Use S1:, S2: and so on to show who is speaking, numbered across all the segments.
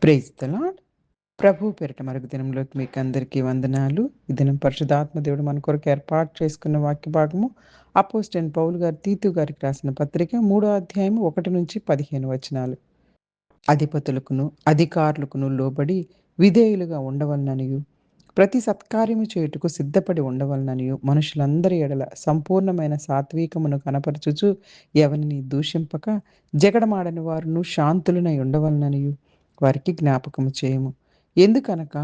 S1: Praise the lord. ప్రభు పేరిట మరొక దినంలోకి మీకందరికీ వందనాలు. ఈ దినం పరిశుద్ధాత్మ దేవుడు మన కొరకు ఏర్పాటు చేసుకున్న వాక్య భాగము అపోస్తలుడైన పౌలు గారు తీతు గారికి రాసిన పత్రిక 3వ అధ్యాయము 1-15 వచనాలు. అధిపతులకును, అధికారులకును లోబడి విధేయులుగా ఉండవలననియు, ప్రతి సత్కార్యము చేయుటకు సిద్ధపడి ఉండవలననియు, మనుషులందరి ఎడల సంపూర్ణమైన సాత్వికమును కనపరచుచు, ఎవరిని దూషింపక, జగడమాడని వారును శాంతులనై ఉండవలననియు వారికి జ్ఞాపకము చేయము. ఎందుకనగా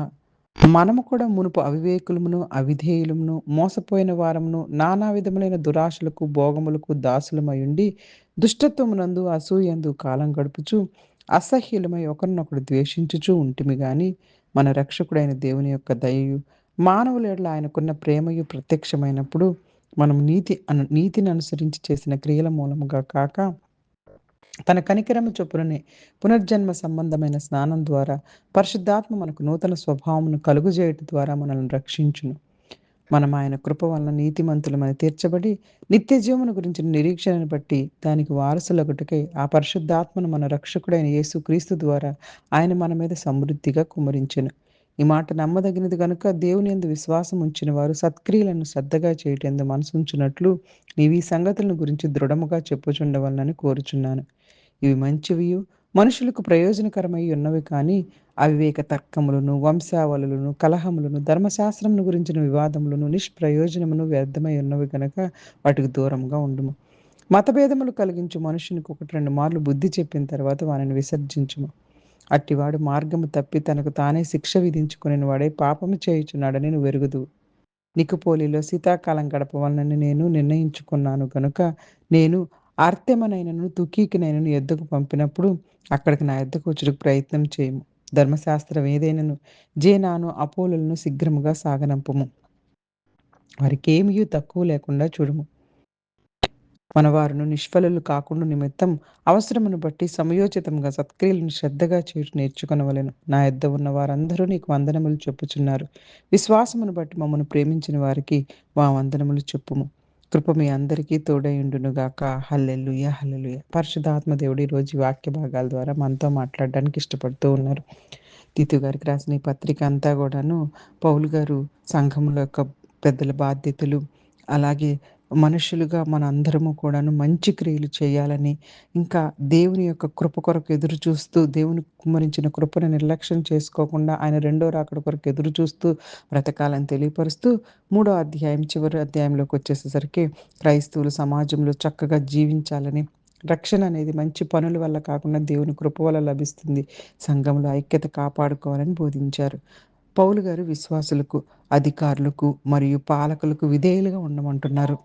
S1: మనము కూడా మునుపు అవివేకులమును, అవిధేయులమును, మోసపోయిన వారమును, నానా విధములైన దురాశలకు, భోగములకు దాసులమయుండి, దుష్టత్వమునందు, అసూయందు కాలం గడుపుచు, అసహ్యులమై ఒకరినొకడు ద్వేషించుచూ ఉంటిమి గాని, మన రక్షకుడైన దేవుని యొక్క దయయు, మానవుల యెడల ఆయనకున్న ప్రేమయు ప్రత్యక్షమైనప్పుడు, మనం నీతిని అనుసరించి చేసిన క్రియల మూలముగా కాక, తన కనికరము చొప్పుననే పునర్జన్మ సంబంధమైన స్నానం ద్వారా పరిశుద్ధాత్మ మనకు నూతన స్వభావమును కలుగుజేయుట ద్వారా మనల్ని రక్షించును. మనం ఆయన కృప వలన నీతిమంతులమని తీర్చబడి, నిత్య జీవమును గురించిన నిరీక్షణను బట్టి దానికి వారసులగుటకై ఆ పరిశుద్ధాత్మను మన రక్షకుడైన యేసుక్రీస్తు ద్వారా ఆయన మన మీద సమృద్ధిగా కుమ్మరించెను. ఈ మాట నమ్మదగినది గనుక దేవుని యందు విశ్వాసం ఉంచిన వారు సత్క్రియలను శ్రద్ధగా చేయటందు మనసుంచునట్లు నీవు ఈ సంగతులను గురించి దృఢముగా చెప్పుచుండవలనని కోరుచున్నాను. ఇవి మంచివియు, మనుషులకు ప్రయోజనకరమై ఉన్నవి కానీ, అవివేక తర్కములను, వంశావళులను, కలహములను, ధర్మశాస్త్రమును గురించిన వివాదములను, నిష్ప్రయోజనమును వ్యర్థమై ఉన్నవి గనక వాటికి దూరంగా ఉండుము. మతభేదములు కలిగించు మనుషునికి 1-2 మార్లు బుద్ధి చెప్పిన తర్వాత వానిని విసర్జించుము. అట్టివాడు మార్గము తప్పి తనకు తానే శిక్ష విధించుకొనిన వాడై పాపము చేయుచున్నాడని నువ్వెరుగుదువు. నికోపోలిలో శీతాకాలం గడపవలనని నేను నిర్ణయించుకున్నాను గనుక, నేను అర్తెమనైనను తుకీకునైనను నీ యొద్దకు పంపినప్పుడు అక్కడికి నా యొద్దకు వచ్చుటకు ప్రయత్నం చేయము. ధర్మశాస్త్రం ఏదైనను జేనాను, అపోలోలను శీఘ్రముగా సాగనంపుము. వారికేమియూ తక్కువ లేకుండా చూడుము. మనవారును నిష్ఫలులు కాకుండా నిమిత్తం అవసరమును బట్టి సమయోచితంగా సత్క్రియలను శ్రద్ధగా చేయుట నేర్చుకొనవలెను. నా యొద్ద ఉన్న వారందరూ నీకు వందనములు చెప్పుచున్నారు. విశ్వాసమును బట్టి మమ్మను ప్రేమించిన వారికి మా వందనములు చెప్పుము. కృప మీ అందరికీ తోడైయుండునుగాక. హల్లెలూయా, హల్లెలూయా. పరిశుద్ధాత్మ దేవుడు ఈరోజు ఈ వాక్య భాగాల ద్వారా మనతో మాట్లాడడానికి ఇష్టపడుతూ ఉన్నారు. తీతు గారికి రాసిన ఈ పత్రిక అంతా కూడాను పౌలు గారు సంఘముల యొక్క పెద్దల బాధ్యతలు, అలాగే మనుషులుగా మనందరము కూడాను మంచి క్రియలు చేయాలని, ఇంకా దేవుని యొక్క కృప కొరకు ఎదురు చూస్తూ, దేవుని కుమ్మరించిన కృపను నిర్లక్ష్యం చేసుకోకుండా ఆయన రెండో రాకడ కొరకు ఎదురు చూస్తూ బ్రతకాలని తెలియపరుస్తూ, 3వ అధ్యాయం చివరి అధ్యాయంలోకి వచ్చేసేసరికి క్రైస్తవులు సమాజంలో చక్కగా జీవించాలని, రక్షణ అనేది మంచి పనుల వల్ల కాకుండా దేవుని కృప వల్ల లభిస్తుంది. సంఘంలో ఐక్యత కాపాడుకోవాలని బోధించారు. పౌలు గారు విశ్వాసులకు, అధికారులకు మరియు పాలకులకు విధేయులుగా ఉండమంటున్నారు.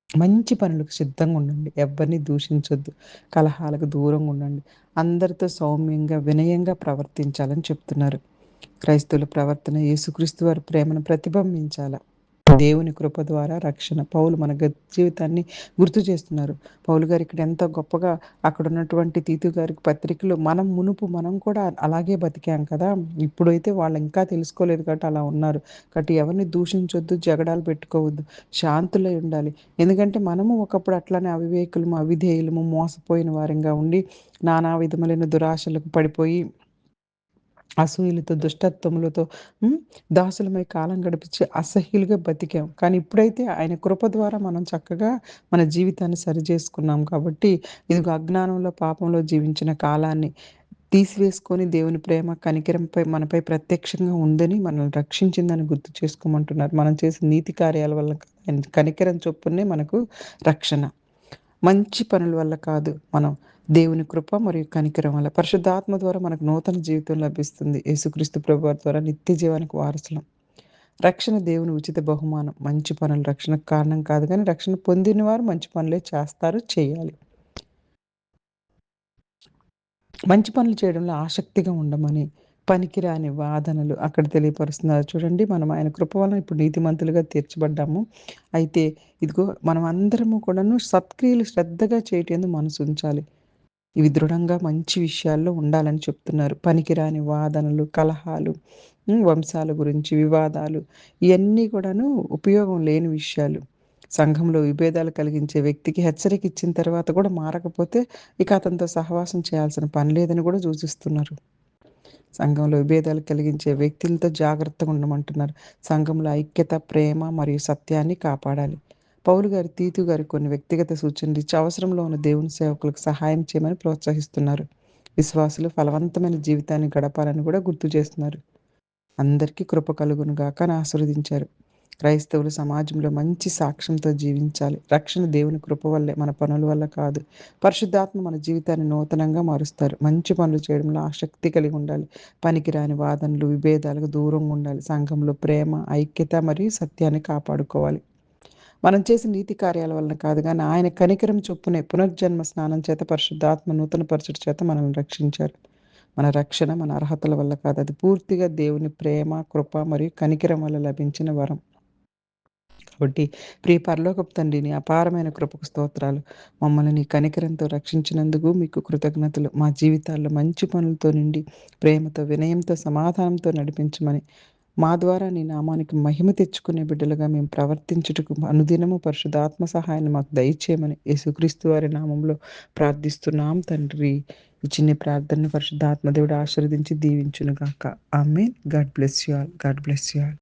S1: మంచి పనులకు సిద్ధంగా ఉండండి. ఎవ్వరిని దూషించొద్దు. కలహాలకు దూరంగా ఉండండి. అందరితో సౌమ్యంగా, వినయంగా ప్రవర్తించాలని చెప్తున్నారు. క్రైస్తవుల ప్రవర్తన యేసుక్రీస్తు వారి ప్రేమను ప్రతిబింబించాల. దేవుని కృప ద్వారా రక్షణ. పౌలు మన జీవితాన్ని గుర్తు చేస్తున్నారు. పౌలు గారు ఇక్కడ ఎంత గొప్పగా అక్కడున్నటువంటి తీతు గారికి పత్రికలో మనం కూడా అలాగే బతికాం కదా! ఇప్పుడైతే వాళ్ళు ఇంకా తెలుసుకోలేదు కాబట్టి అలా ఉన్నారు. కాబట్టి ఎవరిని దూషించొద్దు, జగడాలు పెట్టుకోవద్దు. శాంతులై ఉండాలి. ఎందుకంటే మనము ఒకప్పుడు అట్లానే అవివేకులము, అవిధేయులము, మోసపోయిన వారంగా ఉండి నానా విధములైన దురాశలకు పడిపోయి అసూయలతో, దుష్టత్వములతో దాసులమై కాలం గడిపించి అసహ్యులుగా బతికాం. కానీ ఇప్పుడైతే ఆయన కృప ద్వారా మనం చక్కగా మన జీవితాన్ని సరిజేసుకున్నాం కాబట్టి, ఇదిగో అజ్ఞానంలో, పాపంలో జీవించిన కాలాన్ని తీసివేసుకొని దేవుని ప్రేమ, కనికరంపై మనపై ప్రత్యక్షంగా ఉందని, మనల్ని రక్షించిందని గుర్తు చేసుకోమంటున్నారు. మనం చేసిన నీతి కార్యాల వల్ల కాదు, ఆయన కనికరం చొప్పునే మనకు రక్షణ. మంచి పనుల వల్ల కాదు, మనం దేవుని కృప మరియు కనికరం వల్ల, పరిశుద్ధాత్మ ద్వారా మనకు నూతన జీవితం లభిస్తుంది. యేసుక్రీస్తు ప్రభువారి ద్వారా నిత్య జీవానికి వారసులం. రక్షణ దేవుని ఉచిత బహుమానం. మంచి పనులు రక్షణకు కారణం కాదు కానీ, రక్షణ పొందిన వారు మంచి పనులే చేస్తారు, చేయాలి. మంచి పనులు చేయడంలో ఆసక్తిగా ఉండమని, పనికిరాని వాదనలు అక్కడ తెలియపరుస్తున్నారు. చూడండి, మనం ఆయన కృప వలన ఇప్పుడు నీతిమంతులుగా తీర్చబడ్డాము. అయితే ఇదిగో మనం అందరము కూడాను సత్క్రియలు శ్రద్ధగా చేయటందు మనసుంచాలి. ఇవి దృఢంగా మంచి విషయాల్లో ఉండాలని చెప్తున్నారు. పనికిరాని వాదనలు, కలహాలు, వంశాల గురించి వివాదాలు, ఇయన్నీ కూడాను ఉపయోగం లేని విషయాలు. సంఘంలో విభేదాలు కలిగించే వ్యక్తికి హెచ్చరిక ఇచ్చిన తర్వాత కూడా మారకపోతే ఇక అతనితో సహవాసం చేయాల్సిన పని లేదని కూడా సూచిస్తున్నారు. సంఘంలో విభేదాలు కలిగించే వ్యక్తులతో జాగ్రత్తగా ఉండమంటున్నారు. సంఘంలో ఐక్యత, ప్రేమ మరియు సత్యాన్ని కాపాడాలి. పౌలు గారు తీతు గారికి కొన్ని వ్యక్తిగత సూచనలు ఇచ్చి అవసరంలో ఉన్న దేవుని సేవకులకు సహాయం చేయమని ప్రోత్సహిస్తున్నారు. విశ్వాసులు ఫలవంతమైన జీవితాన్ని గడపాలని కూడా గుర్తు చేస్తున్నారు. అందరికీ కృప కలుగును గాక అని ఆశీర్వదించారు. క్రైస్తవులు సమాజంలో మంచి సాక్ష్యంతో జీవించాలి. రక్షణ దేవుని కృప వల్లే, మన పనుల వల్ల కాదు. పరిశుద్ధాత్మ మన జీవితాన్ని నూతనంగా మారుస్తారు. మంచి పనులు చేయడంలో ఆసక్తి కలిగి ఉండాలి. పనికిరాని వాదనలు, విభేదాలకు దూరంగా ఉండాలి. సంఘంలో ప్రేమ, ఐక్యత మరియు సత్యాన్ని కాపాడుకోవాలి. మనం చేసిన నీతి కార్యాల వలన కాదు గానీ, ఆయన కనికరం చొప్పునే పునర్జన్మ స్నానం చేత పరిశుద్ధాత్మ నూతన పరచుట చేత మనల్ని రక్షించారు. మన రక్షణ మన అర్హతల వల్ల కాదు. అది పూర్తిగా దేవుని ప్రేమ, కృప మరియు కనికరం వల్ల లభించిన వరం. కాబట్టి ప్రియ పరలోకపు తండ్రి, నీ అపారమైన కృపకు స్తోత్రాలు. మమ్మల్ని నీ కనికరంతో రక్షించినందుకు మీకు కృతజ్ఞతలు. మా జీవితాల్లో మంచి పనులతో నిండి, ప్రేమతో, వినయంతో, సమాధానంతో నడిపించమని, మా ద్వారా నీ నామానికి మహిమ తెచ్చుకునే బిడ్డలుగా మేము ప్రవర్తించుటకు అనుదినము పరిశుద్ధాత్మ సహాయాన్ని మాకు దయచేయమని యేసుక్రీస్తు వారి నామంలో ప్రార్థిస్తున్నాం తండ్రి. ఈ చిన్ని ప్రార్థనను పరిశుద్ధాత్మ దేవుడు ఆశీర్వదించి దీవించును గాక. Amen. God bless you all. God bless you all.